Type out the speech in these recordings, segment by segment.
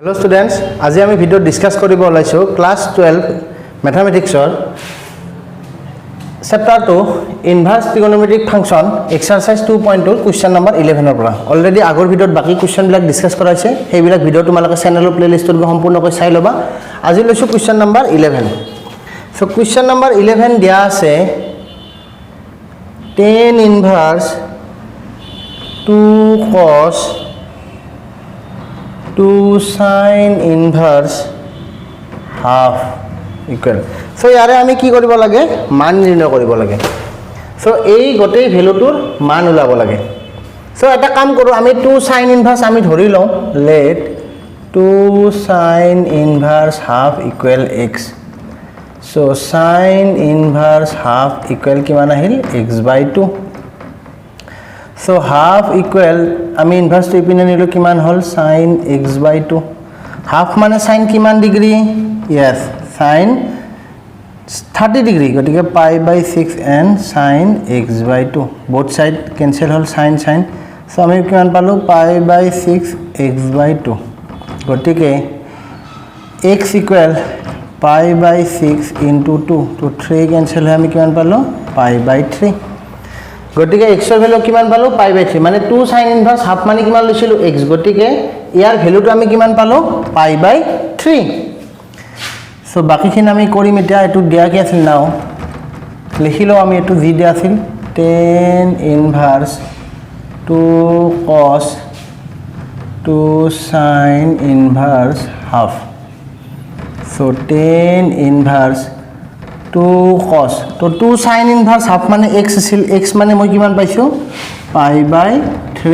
Hello students, আজি আমি video discuss কৰিব ওলাইছো ক্লাস 12 ম্যাথমেটিক্সৰ chapter 2 inverse trigonometric function exercise 2.2 question number 11 ৰ পৰা অলৰেডি আগৰ ভিডিওত বাকি কোয়েশ্চন বিলাক ডিসকাস কৰাইছে সেইবিলাক ভিডিও তোমালোকে চেনেলৰ প্লেলিষ্টত গৈ সম্পূৰ্ণকৈ চাই লবা আজি লৈছো question number 11 so question number 11 দিয়া আছে tan ইনভাৰ্স 2 cos 2 sin inverse half equal so ইয়াৰে আমি কি কৰিব লাগে মান নিৰ্ণয় কৰিব লাগে so এই গটেই ভ্যালুটোৰ মান উলাব লাগে so এটা কাম কৰো আমি 2 sin inverse আমি ধৰি লওঁ let 2 sin inverse half equal x so sin inverse half equal কিমান আহিল x/2 so half equal আমি ইনভার্স টু ইপিনে নিলো কিমান হল sin x/2 half মানে sin কিমান ডিগ্ৰী yes sin 30 ডিগ্ৰী গটিকে pi/6 and sin x/2 both side cancel hall sin so আমি কিমান পালো pi/6 x/2 গটিকে x equal pi/6 into 2 to 3 cancel হয় আমি কিমান পালো pi/3 গটিকে x এর ভ্যালু কিমান পালো pi/3 মানে 2 sin inverse half মানে কিমান লৈছিল x গটিকে ইয়াৰ ভ্যালুটো আমি কিমান পালো pi/3 সো বাকিখিনি আমি কৰিম এতিয়া এটো দিয়া কি আছিল নাও লিখিলো আমি এটো জি দিয়া আছিল tan inverse 2 cos 2 sin inverse half so tan inverse 2 cos তো 2 sin inverse half মানে x আছিল x মানে মই কিমান পাইছো pi/3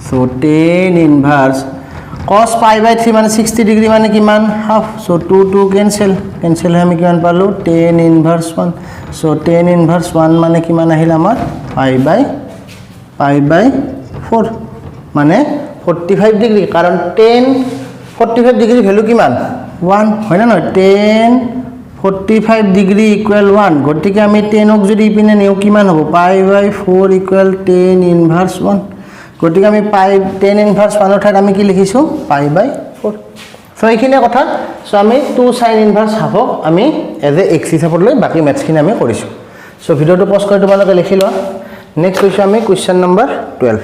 so tan inverse cos pi/3 মানে 60 ডিগ্ৰী মানে কিমান half so 2 cancel হয় আমি কিমান পালো tan inverse 1 so tan inverse 1 মানে কিমান আহিল আমাৰ pi/4 মানে 45 ডিগ্ৰী কাৰণ tan 45 ডিগ্ৰী ভ্যালু কিমান 1 হয় না নহয় tan 45 ডিগ্ৰী ইকুয়াল 1 গটিকে আমি 10 ক যদি ইপিনে নিও কিমান হ'ব pi/4 ইকুয়াল tan ইনভার্স 1 গটিকে আমি tan ইনভার্স 1 অৰ্থাৎ আমি কি লিখিছো pi/4 সো এইখিনিয়ে কথা সো আমি 2 sin ইনভার্স হাফক আমি এজ এ x হিচাপত লৈ বাকি ম্যাথছ খিনি আমি কৰিছো সো ভিডিওটো পজ কৰি তোমালোকে লিখি লোৱা নেক্সট হৈছে আমি question number 12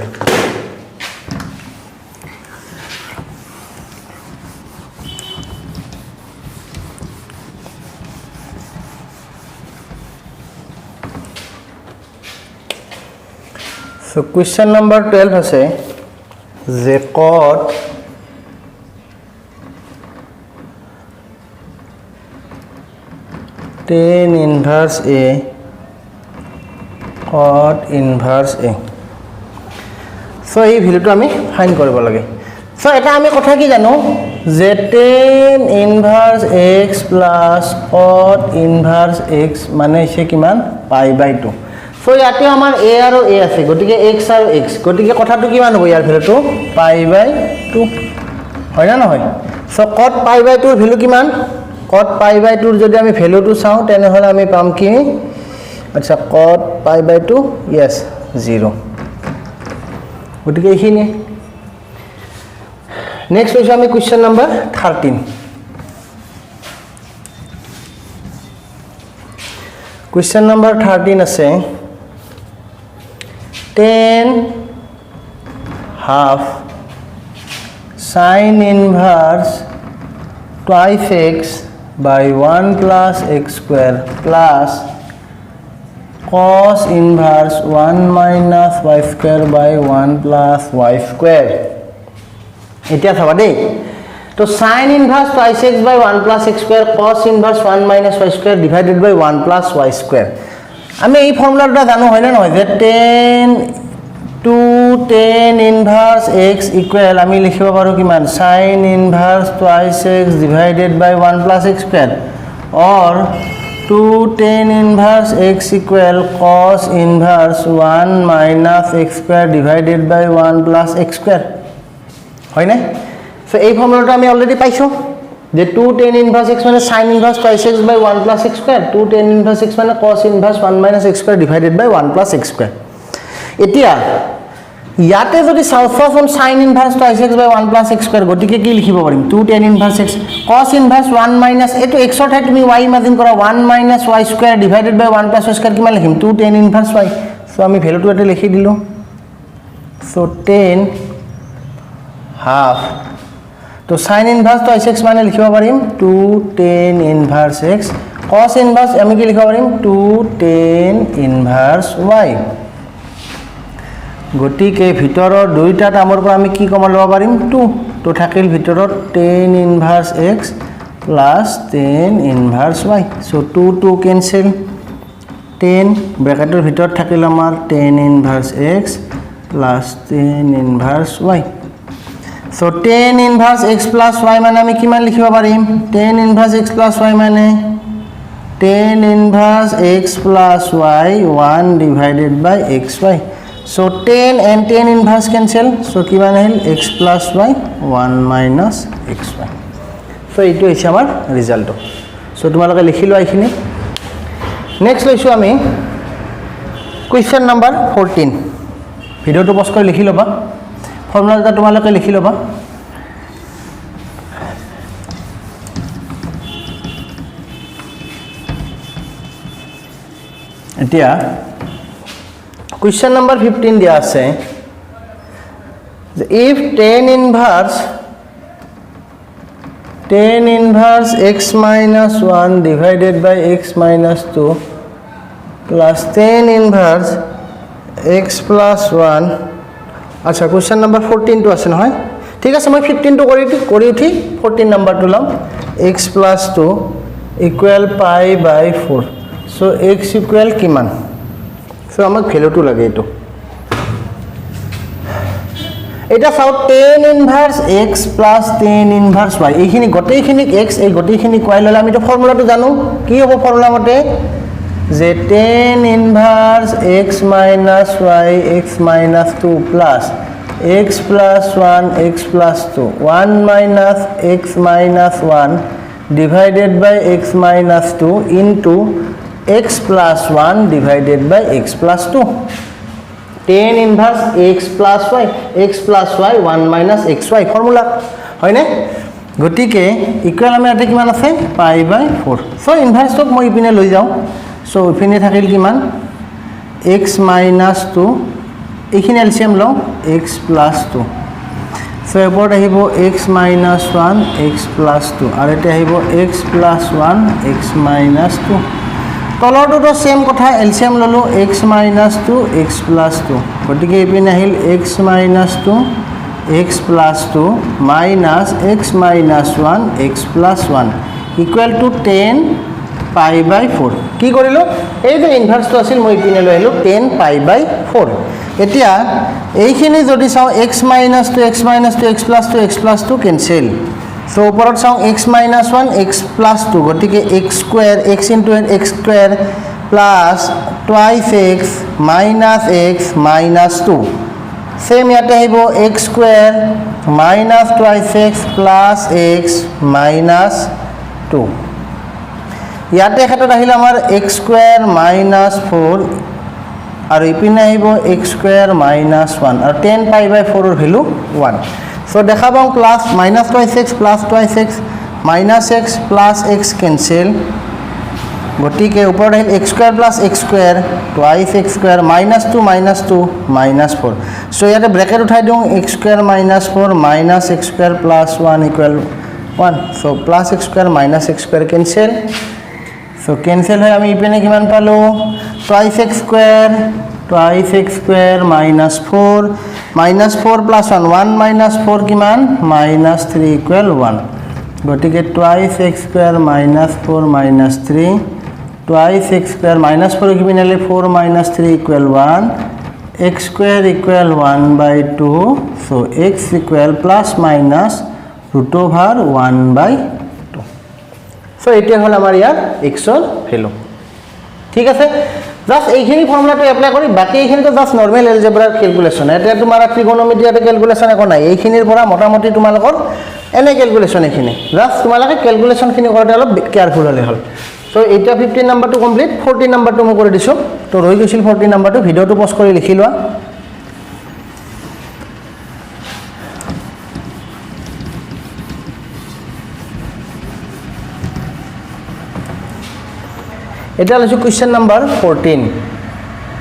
So question number 12 আছে যে cot tan inverse a cot inverse a so এই ভ্যালুটো আমি ফাইন্ড কৰিব লাগে so এটা আমি কথা কি জানো যে tan inverse x plus cot inverse x মানে হৈছে কিমান pi/2 so ইয়াতে আমাৰ a আৰু a আছে গটিকে x আৰু x গটিকে কথাটো কিমান হ'ব ইয়াৰ ভ্যালুটো pi/2 হয় না নহয় so cot pi/2 ৰ ভ্যালু কিমান cot pi/2 ৰ যদি আমি ভ্যালুটো চাও তেনে হলে আমি পাম কি আচ্ছা cot pi/2 yes 0 গটিকে এইখিনি নেক্সট হৈছে আমি কোৱেশ্চন নম্বৰ 13 কোৱেশ্চন নম্বৰ 13 আছে tan half sin inverse twice x by 1 plus x square plus cos inverse 1 minus y square by 1 plus y square এতিয়া চাবা দেই তো sin inverse twice x by 1 plus x square cos inverse 1 minus y square divided by 1 plus y square আমি এই ফর্মুলাটা জানো হয় না নহয় যে tan inverse x equal আমি লিখিব পাৰো কিমান sin inverse twice x divided by 1 plus x square or 2 tan inverse x equal cos inverse 1 minus x square divided by 1 plus x square হয় না সো এই ফর্মুলাটা আমি অলরেডি পাইছো যে 2 tan inverse x মানে sin inverse twice x by 1 plus x square 2 tan inverse x মানে cos inverse 1 minus x square divided by 1 plus x square এতিয়া ইয়াতে যদি চাওঁ ফাৰ্ষ্ট সাইন ইনভাৰ্স টুৱাইছ এক্স বাই 1 প্লাছ এক্স স্কুৱেৰ গতিকে কি লিখিব পাৰিম 2 tan ইনভাৰ্স এক্স cos ইনভাৰ্স 1 মাইনাছ এইটো এক্সৰ ঠাইত তুমি y ইমাজিন কৰা 1 মাইনাছ y স্কুৱেৰ ডিভাইডেড বাই 1 প্লাছ y স্কুৱেৰ কিমান লিখিম 2 tan ইনভাৰ্স y সো আমি ভ্যালুটো এটা লিখি দিলো সো 10 হাফ তো সাইন ইনভার্স টুৱাইছ এক্স মানে লিখিব পাৰিম 2 tan ইনভাৰ্স এক্স cos ইনভাৰ্স আমি কি লিখিব পাৰিম 2 tan ইনভাৰ্স y গতিকে ভিতৰৰ দুইটা টাৰ্মৰ পৰা আমি কি কমন ল'ব পাৰিম 2 তো থাকিল ভিতৰত tan inverse x plus tan inverse y so 2 2 cancel 10 ব্ৰ্যাকেটেৰ ভিতৰত থাকিল আমাৰ tan inverse x plus tan inverse y so tan inverse x plus y মানে আমি কিমান লিখিব পাৰিম tan inverse x plus y মানে tan inverse x plus y 1 divided by xy so tan and tan inverse cancel so কিমান আহিল x plus y 1 minus xy so এইটো হৈছে আমাৰ ৰিজাল্ট so তোমালোকে লিখি লোৱা এইখিনি নেক্সট লৈছো আমি কোৱেশ্চন নম্বৰ 14 ভিডিওটো পজ কৰি লিখি লবা ফৰ্মুলাটা তোমালোকে লিখি লবা এতিয়া Question number 15 दिया है if tan inverse x minus 1 divided by x minus 2 plus tan inverse x plus 1 अच्छा question number 14 तो আছে নহয় ঠিক আছে মই 15 তো কৰি উঠি 14 নম্বৰ তো লম x plus 2 equal pi by 4 so x equal কিমান সো আমাক ভ্যালুটো লাগে এটো এটা চাও tan inverse x plus tan inverse y এইখিনি গটেইখিনি x এই গটেইখিনি y ললে আমি তো ফর্মুলাটো জানো কি হ'ব ফর্মুলা মতে যে tan inverse x minus y x minus 2 plus x plus 1 x plus 2 1 minus x minus 1 divided by x minus 2 into x plus 1 divided by x plus 2 tan inverse x plus y x plus y 1 minus xy formula হয় না গটিকে equal আমি আতে কিমান আছে পাই by 4 so inverse তো মই ইপিনে লৈ যাও সো ইপিনে থাকিল কিমান x minus 2 এইখিনি এলসিয়াম লও x plus 2 সো এপৰ আহিব x minus 1 x plus 2 আৰু এটা আহিব x plus 1 x minus 2 তলৰটো তো সেম কথা এলসিয়াম ললো x minus 2 x plus 2 গটিকে ইপিনে আহিল x minus 2 x plus 2 minus x minus 1 x plus 1 equal to 10 pi by 4 কি কৰিলো এই যে ইনভার্স তো আছিল মই ইপিনে লৈ আহিলো 10 pi by 4 এতিয়া এইখিনি যদি চাও x minus 2 x minus 2 x plus 2 x plus 2 cancel so ওপৰত চাও x minus 1 x plus 2 গটিকে x square x into x square plus twice x minus x minus 2 same ইয়াতে আহিব x square minus twice x plus x minus 2 ইয়াতে ক্ষেত্ৰত আহিল আমাৰ x square minus 4 আৰু ইপিনে আহিব x square minus 1 আৰু 10 pi by 4 ৰ ভ্যালু 1 so দেখা পাও plus minus twice x plus twice x minus x plus x cancel গটিকে ওপৰত আহিল x square plus x square twice x square minus 2 minus 4 so ইয়াতে ব্র্যাকেট উঠাই দিও x square minus 4 minus x square plus 1 equal 1 so plus x square minus x square cancel so cancel হয় আমি ইপিনে কিমান পালো twice x square minus 4 plus 1 minus 4 কিমান minus 3 equal 1 গটিকে twice x square minus 4 minus 3 twice x square minus 4 কিপিনেলে 4 minus 3 equal 1 x square equal 1 by 2 so x equal plus minus root over 1 by 2 so এটা হল আমাৰ ইয়াৰ x ৰ value ঠিক আছে just এইখিনি ফৰ্মুলাটো apply কৰি বাকি এইখিনি তো জাস্ট নৰমাল এলজেব্ৰাৰ ক্যালকুলেশন এটা তোমাৰ ট্ৰিগোনোমেট্ৰি ক্যালকুলেশন একো নাই এইখিনিৰ পৰা মোটামুটি তোমালোকৰ এনে ক্যালকুলেশন এইখিনি জাস্ট তোমালোকে ক্যালকুলেশন খিনি কৰতে অলপ কেয়াৰফুল হলে হল সো এটা 15 নাম্বাৰটো কমপ্লিট 14 নাম্বাৰটো মই কৰি দিছো তো ৰৈ গৈছিল 14 নাম্বাৰটো ভিডিওটো পজ কৰি লিখি লোৱা এটা লৈছোঁ কুৱেশ্যন নম্বৰ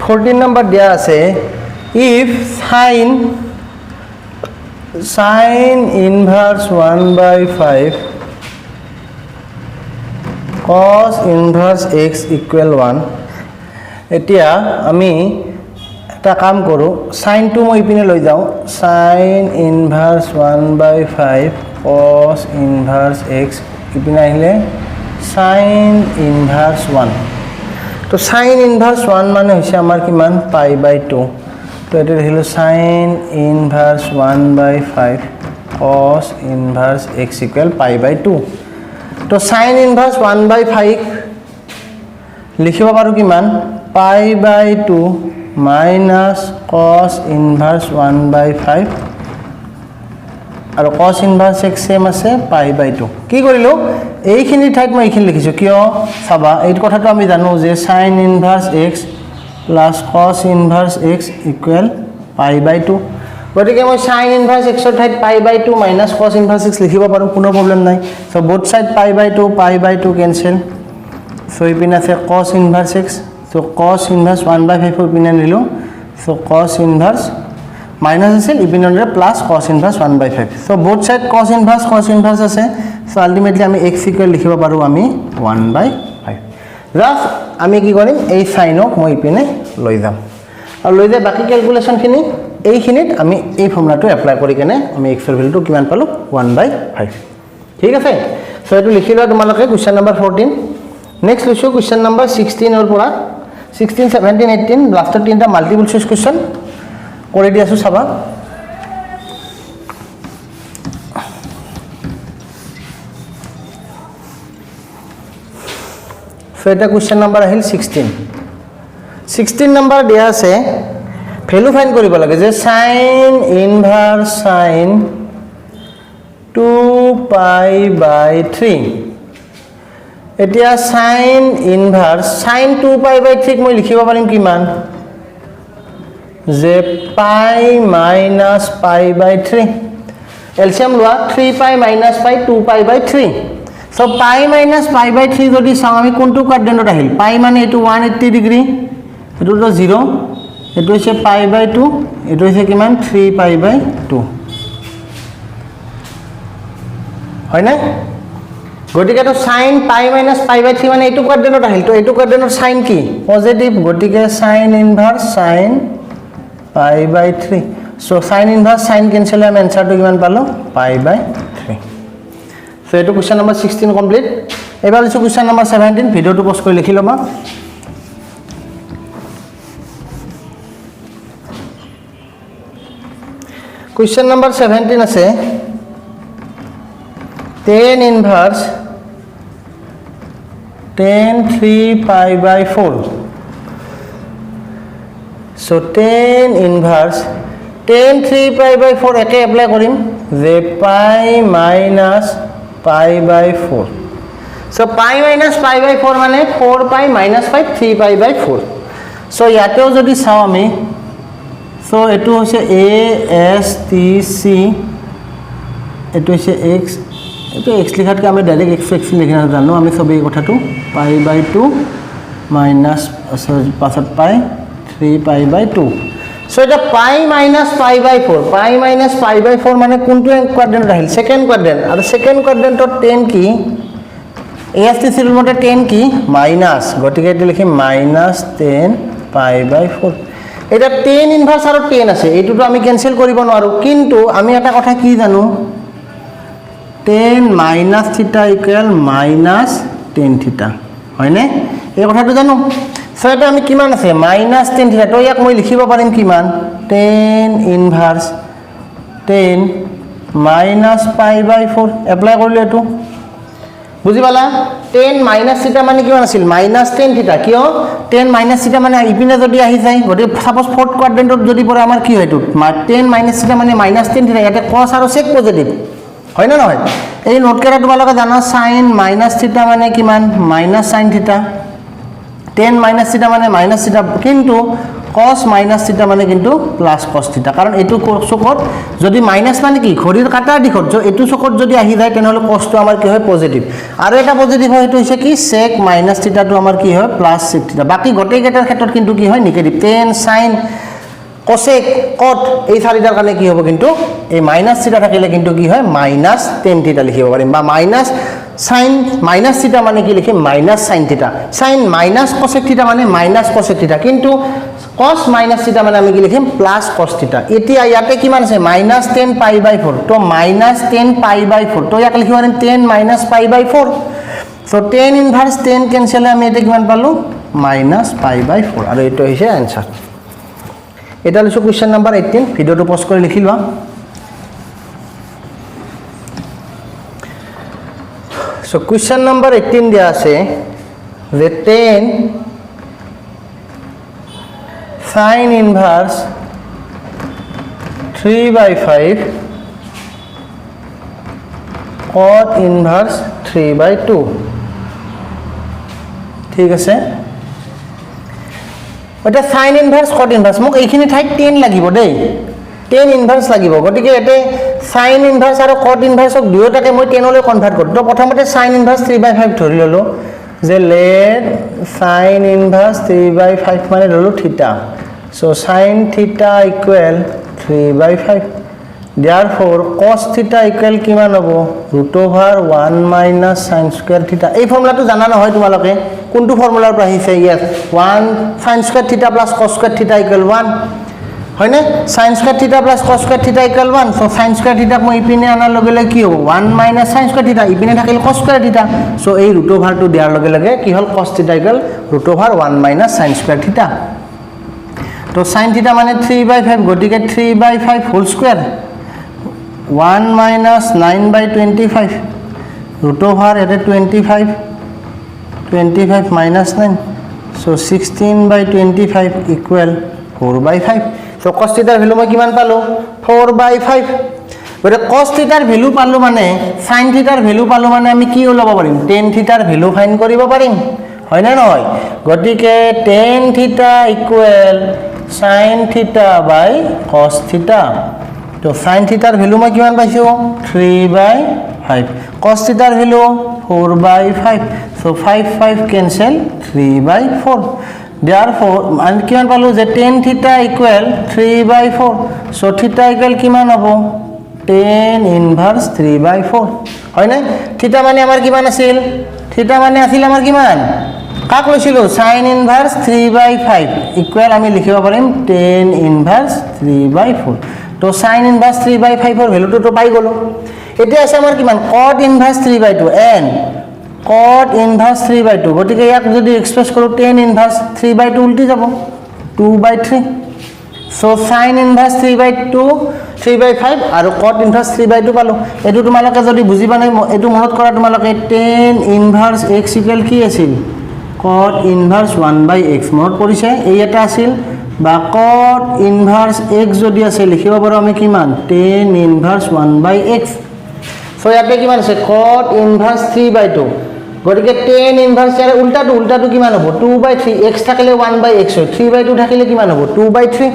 14 নম্বৰ দিয়া আছে if sin inverse 1/5 cos inverse x equal 1 এতিয়া আমি এটা কাম কৰোঁ সাইনটো মই ইপিনে লৈ যাওঁ sin inverse 1/5 cos inverse x ইপিনে আহিলে sin inverse 1 তো sin inverse 1 মানে হৈছে আমাৰ কিমান π/2 তো এটা লিখিলোঁ sin inverse 1/5 cos inverse x equal π/2 তো sin inverse 1/5 লিখিব পাৰোঁ কিমান π/2 minus cos inverse 1/5 আৰু cos inverse x সেম আছে π/2 কি কৰিলোঁ এইখিনি ঠাইত মই এইখিনি লিখিছোঁ কিয় চাবা এই কথাটো আমি জানো যে sin inverse x plus cos inverse x equal π/2 গতিকে মই sin inverse x ৰ ঠাইত π/2 minus cos inverse x লিখিব পাৰোঁ কোনো প্ৰবলেম নাই so both side π/2 cancel so ইপিনে আছে cos inverse x so cos inverse 1/5 ইপিনে নিলো so cos inverse minus আছিল ইপিনে plus cos inverse 1/5 so both side cos inverse আছে so ultimately আমি x equal লিখিব পাৰো আমি 1/5 জাস্ট আমি কি কৰিম এই সাইনক মই ইপিনে লৈ যাম আৰু লৈ যায় বাকি ক্যালকুলেশন খিনি এইখিনিত আমি এই ফৰ্মুলাটো এপ্লাই কৰি কেনে আমি x এর ভ্যালুটো কিমান পালো 1/5 ঠিক আছে সো এটো লিখিলা তোমালোকে কোৱেশ্চন নম্বৰ 14 নেক্সট লিখো কোৱেশ্চন নম্বৰ 16 এৰ পৰা 16 17 18 লাস্টৰ তিনটা মাল্টিপল চয়েস কোৱেশ্চন কৰি দি আছো চাবা সো এটা কোৱেশ্চন নম্বৰ আহিল 16 নম্বৰ দিয়া আছে ভ্যালু ফাইন্ড কৰিব লাগে যে sin inverse sin 2π/3 এতিয়া sin inverse sin 2π/3 মই লিখিব পাৰিম কিমান যে π minus π/3 এলচিয়াম লোৱা 3π minus π 2π/3 সো π minus π/3 যদি চাও আমি কোনটো কোয়াড্রেন্টত আহিল π মানে এটো 180 ডিগ্রি এটো তো 0 এটো হৈছে π/2 এটো হৈছে কিমান 3π/2 হয় না গটিকে তো sin π minus π/3 মানে এটো কোয়াড্রেন্টত আহিল তো এটো কোয়াড্ৰেন্টৰ সাইন কি পজিটিভ গটিকে sin inverse sin π/3 so sin inverse sin cancel আমি आंसरটো কিমান পালো π/3 so এটো কোৱেশ্চন নম্বৰ 16 কমপ্লিট এবাৰ লিখো কোৱেশ্চন নম্বৰ 17 ভিডিওটো পজ কৰি লিখি লবা কোৱেশ্চন নম্বৰ 17 আছে tan inverse tan 3π/4 so tan inverse tan 3π/4 একে এপ্লাই কৰিম যে π minus π/4 so π minus π/4 মানে 4π minus 5 3π/4 so ইয়াতেও যদি চাও আমি so এটো হৈছে a s t c এটো হৈছে x এটো x লিখাতকে আমি ডাইরেক্ট x লিখি না জানো আমি সব এই কথাটো π/2 minus পাছত π 3π/2 so এটা π minus π/4 π minus π/4 মানে কোনটো কোয়াড্রেন্ট আহিল সেকেন্ড কোয়াড্রেন্ট আর সেকেন্ড কোয়াড্রেন্টত 10 কি ASTC এর মতে 10 কি মাইনাস গটিকে এটা লিখি minus 10 π/4 এটা 10 ইনভার্স আর 10 আছে এইটো আমি ক্যান্সেল কৰিব নোৱাৰো কিন্তু আমি এটা কথা কি জানো 10 minus theta equal minus 10 theta হয় নে এই কথাটো জানো সো এটা আমি কিমান আছে minus 10 theta তো ইয়াক মই লিখিব পাৰিম কিমান 10 ইনভাৰ্স 10 minus π/4 এপ্লাই কৰিলে এটো বুজি পালা 10 minus theta মানে কিমান আছিল minus 10 theta কিয় 10 minus theta মানে ইপিনে যদি আহি যায় গটি সাপোজ ফোর্থ কোয়াড্রেন্টত যদি পৰে আমাৰ কি হয় এটো 10 minus theta মানে minus 10 theta ইয়াতে cos আৰু sec পজিটিভ হয় না নহয় এই নোট কৰা তোমালোকে জানা sin minus theta মানে কিমান minus sin theta 10 minus theta মানে minus theta কিন্তু cos মাইনাছ থিটা মানে কিন্তু প্লাছ cos থিটা, কাৰণ এইটো চকত যদি মাইনাছ মানে কি ঘড়ীৰ কাটাৰ দিশত এইটো চকত যদি আহি যায় তেনেহ'লে cosটো আমাৰ কি হয় পজিটিভ, আৰু এটা পজিটিভ হয় সেইটো হৈছে কি sec মাইনাছ থিটাটো আমাৰ কি হয় প্লাছ sec থিটা, বাকী গোটেইকেইটাৰ ক্ষেত্ৰত কিন্তু কি হয় negative, tan sin cosec cot এই চাৰিটাৰ কাৰণে কি হ'ব কিন্তু এই মাইনাছ থিটা থাকিলে কিন্তু কি হয় মাইনাছ tan থিটা লিখিব পাৰিম, বা মাইনাছ sin মাইনাছ থিটা মানে কি লিখিম মাইনাছ sin থিটা, sin মাইনাছ cosec থিটা মানে মাইনাছ cosec থিটা, কিন্তু cos মাইনাছ থিটা মানে আমি কি লিখিম প্লাছ cos থিটা। এতিয়া ইয়াতে কিমান আছে মাইনাছ 10 পাই বাই 4, তো মাইনাছ 10 পাই বাই 4, তো ইয়াক লিখিব পাৰিম 10 minus pi by 4, so tan inverse 10 cancel আমি এটা কিমান পালো মাইনাছ পাই বাই 4, আৰু এইটো হৈছে আনসাৰ। এটা লিখো কোৱেশ্চন নাম্বাৰ 18, ভিডিওটো পজ কৰি লিখি লোৱা। সো কোৱেশ্চন নাম্বাৰ 18 দিয়া আছে যে 10 sin inverse 3/5 cot inverse 3/2, ঠিক আছে। এটা sin inverse cot inverse মোক এইখিনি ঠাইত 10 লাগিব দেই, 10 ইনভার্স লাগিব, গতিকে এতে sin inverse আৰু cot inverse দুয়োটাকে মই 10 লৈ কনভাৰ্ট কৰোঁ। তো প্ৰথমতে sin inverse 3/5 ধৰি ললো, যে let sin inverse 3/5 মানে ধৰিলো থিটা, so sin theta equal 3/5, therefore cos theta equal কিমান হ'ব √1 minus sin square theta। এই ফৰ্মুলাটো জানা নহয় তোমালোকে, কোনটো ফৰ্মুলাৰ পৰা আহিছে, ইয়াত 1 sin square theta plus cos square theta equal 1 হয়নে, sin square theta plus cos square theta equal 1, so sin square theta মই ইপিনে আনাৰ লগে লগে কি হ'ব 1 minus sin square theta, ইপিনে থাকিল cos square theta, so এই √টো দিয়াৰ লগে লগে কি হ'ল cos theta equal √1 minus sin square theta। তো sin theta মানে 3/5, গতিকে 3/5 হোল স্কয়ার 1 minus 9/25, √, এটা 25 minus 9, so 16/25 equal 4/5, so cos theta value মই কিমান পালো 4/5, গতিকে cos theta ভ্যালু পালো মানে sin theta ভ্যালু পালো মানে আমি কি ওলাব পাৰিম tan theta ভ্যালু ফাইন কৰিব পাৰিম, হয় না নহয়, গতিকে tan theta equal sin theta by cos theta, তো sin theta ভ্যালু মই কিমান পাইছো 3/5, cos theta value 4/5, so 5 cancel 3/4, therefore আমি কিমান পালো যে tan theta equal 3/4, so theta equal কিমান হ'ব tan inverse 3/4, হয় না। theta মানে আমাৰ কিমান আছিল, theta মানে আছিল আমাৰ কিমান, কাক লৈছিলো sin inverse 3/5 equal আমি লিখিব পাৰিম tan inverse 3/4, তো sin inverse 3/5 এৰ ভ্যালুটো তো পাই গলো। এতিয়া আছে আমাৰ কিমান cot inverse 3/2 and cot inverse 3/2, গতিকে ইয়াক যদি এক্সপ্ৰেস কৰো tan inverse 3/2 উল্টি যাব 2/3, so sin inverse 3/5 আৰু cot inverse 3/2 পালো। এটো তোমালোকে যদি বুজি পানে এটো মনত কৰা, তোমালোকে tan inverse x equal কি আছিল cot inverse 1/x মনত পৰিছে, এই এটা আছিল, বা cot inverse x যদি আছে লিখিব পাৰো আমি কিমান tan inverse 1/x, সো ইয়াতে কিমান আছে cot inverse 3/2, গতিকে tan inverse ইয়াৰ উল্টাটো কিমান হ'ব 2/3, x থাকিলে 1/x হয়, 3/2 থাকিলে কিমান হ'ব 2/3,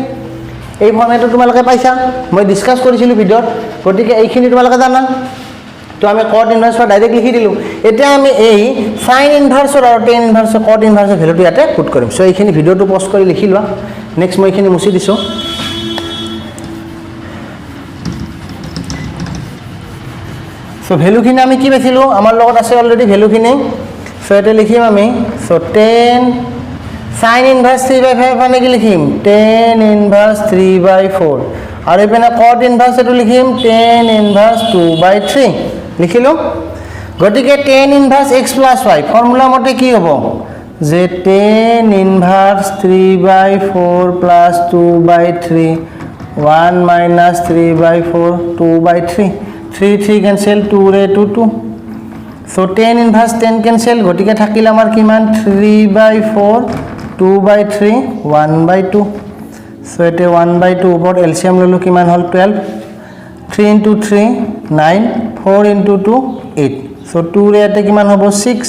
এই ফৰ্মেটটো তোমালোকে পাইছা, মই ডিসকাস কৰিছিলো ভিডিওত, গতিকে এইখিনি তোমালোকে জানা, তো আমি cot inverse ডাইৰেক্ট লিখি দিলো। এতিয়া আমি এই sin inverse আৰু tan inverse cot inverse ভ্যালুটো ইয়াতে পুট কৰিম, সো এইখিনি ভিডিওটো পজ কৰি লিখি লোৱা। নেক্সট মই এইখিনি মুছি দিছো, সো ভ্যালুখিনি আমি কি পাইছিলো আমাৰ লগত আছে অলৰেডি ভ্যালুখিনি, সো এটা লিখিম আমি, সো tan sin inverse 3/5 মানে কি লিখিম tan inverse 3/4, আৰু এপিনে cot inverse এটো লিখিম tan inverse 2/3 লিখিলো। গতিকে tan inverse x plus y formula মতে কি হ'ব যে tan inverse 3/4 plus 2/3 1 minus 3/4 2/3, 3 cancel 2 रे 2, so tan inverse 10 cancel, গটিকে থাকিল আমাৰ কিমান 3/4 2/3 1/2, so এতে 1/2 ওপৰত এলসিয়াম ললো কিমান হল 12, 3 into 3 9, 4 into 2 8, so 2 ৰে এতে কিমান হ'ব 6,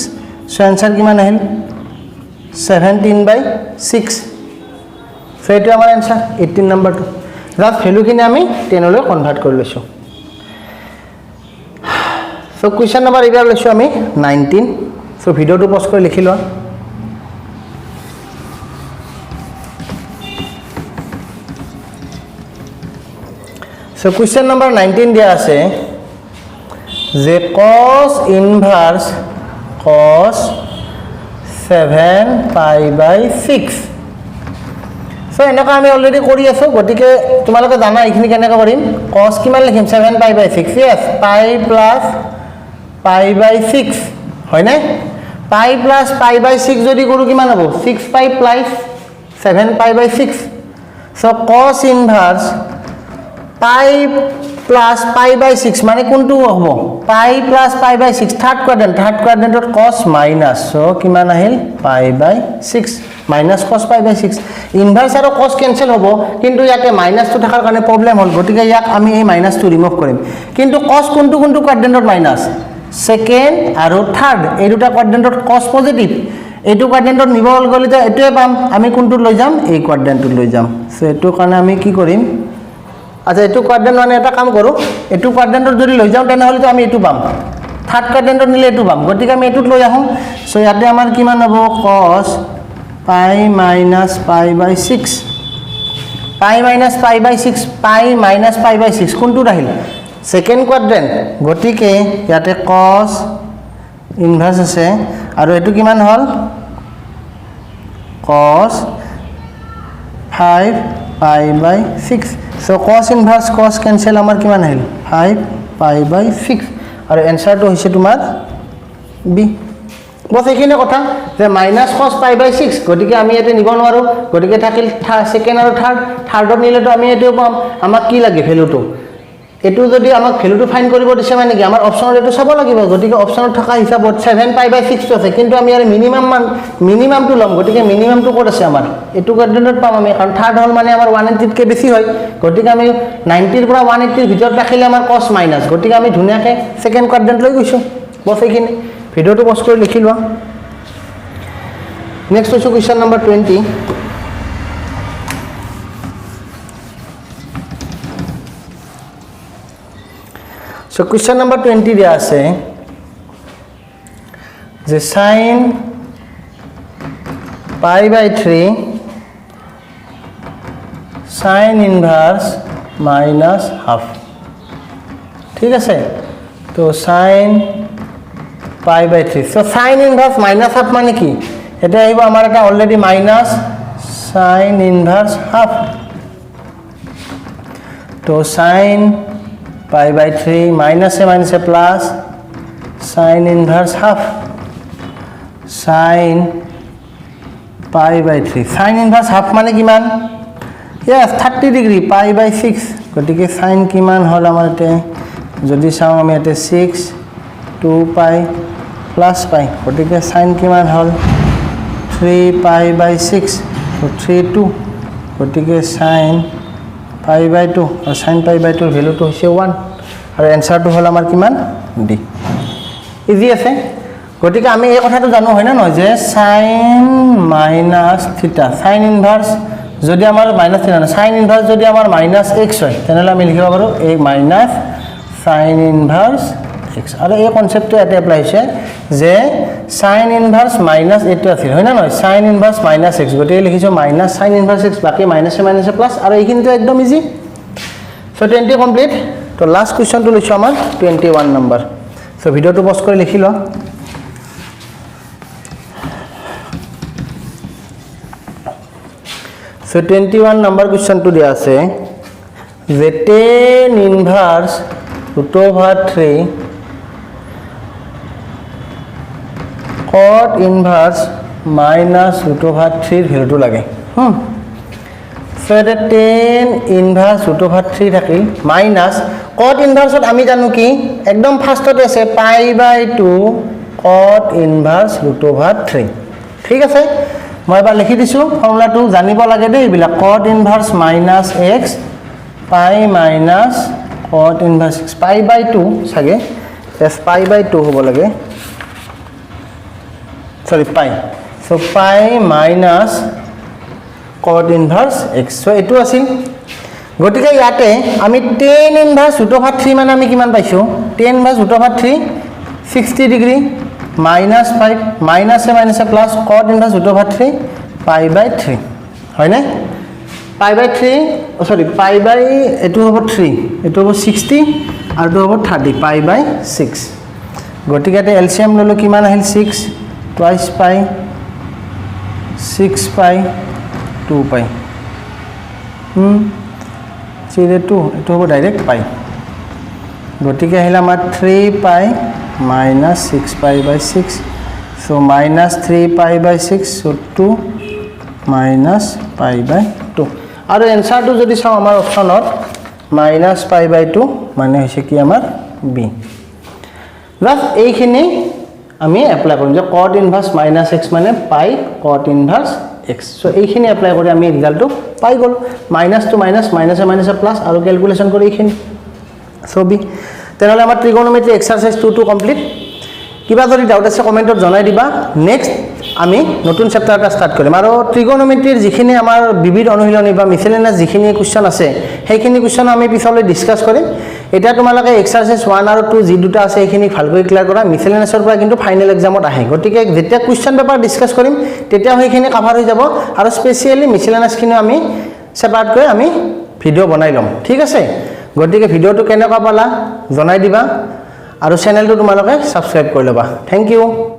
so आंसर কিমান আহিল 17/6, so সো এইটো আমাৰ এনসাৰ 18 নম্বৰটো জাস্ট ভ্যালুখিনি আমি 10 লৈ কনভাৰ্ট কৰি লৈছো সো কোৱেশ্চন নম্বৰ এইবাৰ লৈছো আমি 19 সো ভিডিওটো পজ কৰি লিখি লোৱা সো কোৱেশ্চন নম্বৰ 19 দিয়া আছে যে cos inverse cos 7 pi by 6 so এনেকা আমি অলৰেডি কৰি আছো গতিকে তোমালোকে জানা এইখিনি কেনেকৈ কৰিম cos কিমান লিখিম 7 pi by 6 yes pi plus pi by 6 হয় না pi plus pi by 6 যদি কৰো কিমান হ'ব 6 pi plus 7 pi by 6 so cos inverse pi plus pi by 6 মানে কোনটো হ'ব pi plus pi by 6 third কোৱাড্ৰেন্টত cos minus সো কিমান আহিল pi by 6 minus cos pi by 6 inverse আৰু cos কেনসেল হ'ব কিন্তু ইয়াতে মাইনাস টো থাকাৰ কাৰণে প্ৰবলেম হ'ল গতিকে ইয়াক আমি এই মাইনাস টো ৰিমুভ কৰিম কিন্তু cos কোনটো কোৱাড্ৰেন্টত মাইনাস সেকেন্ড আৰু থাৰ্ড এই দুটা কোৱাড্ৰেন্টত cos পজিটিভ এইটো কোৱাড্ৰেন্টত নিব গ'লে এটোৱে পাম আমি কোনটো লৈ যাম এই কোৱাড্ৰেন্টটো লৈ যাম সো এটো কাৰণে আমি কি কৰিম আচ্ছা এটো কোৱাড্ৰেন্ট মানে এটা কাম কৰো এটো কোৱাড্ৰেন্টত যদি লৈ যাও তেনেহলে তো আমি এটো পাম থাৰ্ড কোৱাড্ৰেন্টত নিলে এটো পাম গতিকে আমি এটোত লৈ আহো সো ইয়াতে আমাৰ কিমান হ'ব cos pi minus pi by 6 pi minus pi by 6 pi minus pi by 6 কোনটো আহিল সেকেন্ড কোৱাড্ৰেন্ট গতিকে ইয়াতে cos ইনভাৰ্স আছে আৰু এটো কিমান হল cos 5 pi by 6 so cos inverse cos cancel আমাৰ কিমান আহিল 5 pi by 6 আৰু এনসাৰটো হৈছে তোমাৰ বি বস এইখিনি কথা যে মাইনাস cos pi by 6 গতিকে আমি এতে নিব নোৱাৰো গতিকে থাকিল সেকেন্ড আৰু থাৰ্ডত নিলেতো আমি এটো পাম আমাক কি লাগে ভ্যালুটো এটো যদি আমাক ভ্যালুটো ফাইন্ড কৰিব দিছে মানে কি আমাৰ অপচনত এটো চাব লাগিব গতিকে অপচনত থকা হিচাপত 7 pi by 6 আছে কিন্তু আমি ইয়াৰ মিনিমামটো লম গতিকে মিনিমামটো ক'ত আছে আমাৰ এটো কোৱাড্ৰেন্টত পাম আমি কাৰণ থাৰ্ড হল মানে আমাৰ 180 কে বেছি হয় গতিকে আমি 90 ৰ পৰা 180 ৰ ভিতৰত ৰাখিলে আমাৰ cos মাইনাস গতিকে আমি ধুনিয়াকে সেকেন্ড কোৱাড্ৰেন্ট লৈ গৈছো বস এইখিনি ভিডিওটো পজ কৰি লিখি লোৱা নেক্সট হৈছে question number 20 So question number 20 দিয়া আছে যে sin pi by 3 sin inverse minus half ঠিক আছে তো sin pi by 3 so sin inverse minus half মানে কি এটা আহিব আমাৰ এটা already minus sin inverse half তো sin pi by 3 minus a plus sin inverse half sin pi by 3 sin inverse half মানে কিমান yes 30 degree pi by 6 গতিকে sin কিমান হল আমাৰতে যদি চাও আমি এতে 6 2 pi plus pi গতিকে sin কিমান হল 3 pi by 6 তো 3 2 গতিকে sin pi by 2 और sin pi by 2 ভ্যালু তো হৈছে 1 আৰু এনসাৰটো হল আমাৰ কিমান ডি ইজি আছে গতিকে আমি এই কথাটো জানো হয় না নহয় যে sin minus থিটা sin ইনভার্স যদি আমাৰ মাইনাস থিটা না sin ইনভাৰ্স যদি আমাৰ মাইনাস x হয় তেনেহলে আমি লিখিব পাৰো a minus sin ইনভাৰ্স x আৰু এই কনসেপ্টটো এতে এপ্লাই হৈছে যে sin ইনভার্স মাইনাস এটো আছিল হয় না নহয় sin ইনভার্স মাইনাস x গতিকে লিখিছো মাইনাস sin ইনভার্স x বাকি মাইনাসে মাইনাসে প্লাস আৰু এইখিনিটো একদম ইজি সো 20 কমপ্লিট তো লাস্ট কোৱেশ্চন টো লৈছো আমাৰ 21 নম্বৰ সো ভিডিওটো পজ কৰি লিখি ল সো 21 নম্বৰ কোৱেশ্চন টো দিয়া আছে যে tan inverse √3 cot inverse minus √3 ভ্যালুটো লাগে so এটা tan inverse √3 থাকিল minus cot inverse আমি জানো কি একদম ফাৰ্ষ্টতে আছে pi by 2 cot inverse √3 ঠিক আছে মই এবাৰ লিখি দিছো ফৰ্মুলাটো জানিব লাগে দেই এইবিলাক cot inverse minus x pi minus cot inverse x pi by 2 সাগে yes pi by 2 হ'ব লাগে sorry pi so pi minus cot inverse x so এটো আছিল গতিকে ইয়াতে আমি tan inverse root over 3 মানে আমি কিমান পাইছো tan inverse root over 3 60 degree minus 5 minus a minus a plus cot inverse root over 3 pi by 3 হয় না pi by 3 sorry pi by এটো হ'ব 3 এটো হ'ব 60 আৰু এটো হ'ব 30 pi by 6 গতিকে এটা এলসিএম ললো কিমান আহিল 6 twice pi 6 pi 2 pi চিৰে 2 এটো হ'ব ডাইৰেক্ট pi গতিকে আহিল আমাৰ 3 pi minus 6 pi by 6 so minus 3 pi by 6 so 2 minus pi by 2 আৰু এনসাৰটো যদি চাও আমাৰ অপচনত minus pi by 2 মানে হৈছে কি আমাৰ b লাভ এইখিনি আমি এপ্লাই কৰিম যে cot inverse minus x মানে pi cot inverse x so এইখিনি এপ্লাই কৰি আমি ৰিজাল্টটো পাই গল minus to minus minus a minus a plus আৰু ক্যালকুলেশন কৰি এইখিনি so b তেনেহলে আমাৰ ট্ৰিগোনোমেট্ৰি এক্সাৰসাইজ 2 টো কমপ্লিট কিবা যদি ডাউট আছে কমেন্টত জনাই দিবা নেক্সট আমি নতুন চ্যাপ্টাৰ এটা স্টাৰ্ট কৰিম আৰু ট্ৰিগোনোমেট্ৰিৰ যিখিনি আমাৰ বিবিধ অনুশীলনী বা মিসেলেনিয়াস যিখিনি কোৱেশ্চন আছে সেইখিনি কোৱেশ্চন আমি পিছলৈ ডিসকাস কৰিম এটা তোমালোকে এক্সাৰসাইজ 1 আৰু 2 যি দুটা আছে এইখিনি ভালকৈ ক্লিয়াৰ কৰা মিসেলেনিয়াসৰ পৰা কিন্তু ফাইনাল এক্সামত আহে গতিকে যেতিয়া কোৱেশ্চন পেপাৰ ডিসকাস কৰিম তেতিয়া সেইখিনি কভাৰ হৈ যাব আৰু স্পেশালি মিসেলেনিয়াসখিনি আমি সেপাৰেট কৰি আমি ভিডিও বনাই লম ঠিক আছে গতিকে ভিডিওটো কেনেকুৱা পালা জনাই দিবা আৰু চেনেলটো তোমালোকে সাবস্ক্ৰাইব কৰি লবা থ্যাংক ইউ